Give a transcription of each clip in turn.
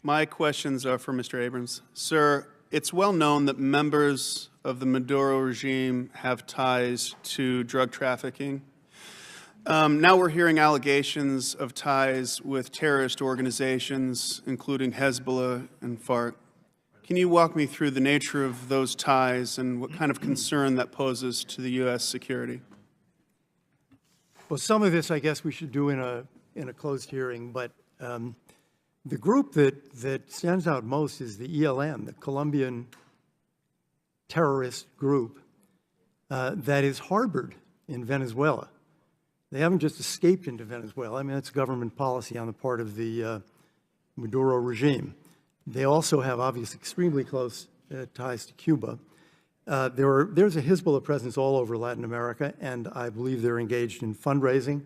My questions are for Mr. Abrams. Sir, it's well known that members of the Maduro regime have ties to drug trafficking. Now we're hearing allegations of ties with terrorist organizations, including Hezbollah and FARC. Can you walk me through the nature of those ties and what kind of concern that poses to the U.S. security? Well, some of this, I guess, we should do in a closed hearing, but the group that stands out most is the ELN, the Colombian terrorist group that is harbored in Venezuela. They haven't just escaped into Venezuela. I mean, that's government policy on the part of the Maduro regime. They also have, obviously, extremely close ties to Cuba. There's a Hezbollah presence all over Latin America, and I believe they're engaged in fundraising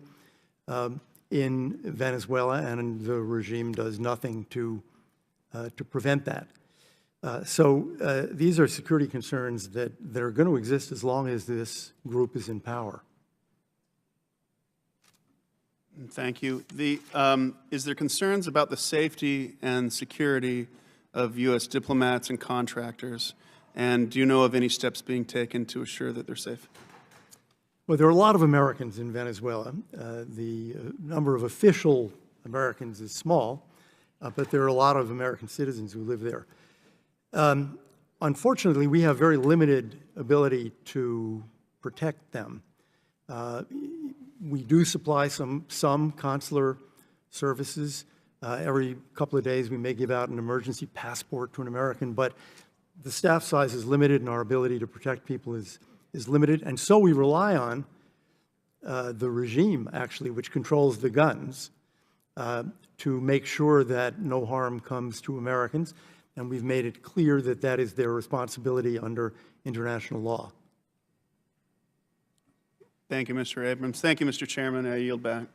in Venezuela, and the regime does nothing to prevent that. So these are security concerns that are going to exist as long as this group is in power. Thank you. Is there concerns about the safety and security of U.S. diplomats and contractors? And do you know of any steps being taken to assure that they're safe? Well, there are a lot of Americans in Venezuela. The number of official Americans is small, but there are a lot of American citizens who live there. Unfortunately, we have very limited ability to protect them. We do supply some consular services. Every couple of days, we may give out an emergency passport to an American, but the staff size is limited and our ability to protect people is limited. And so we rely on the regime, actually, which controls the guns, to make sure that no harm comes to Americans. And we've made it clear that that is their responsibility under international law. Thank you, Mr. Abrams. Thank you, Mr. Chairman. I yield back.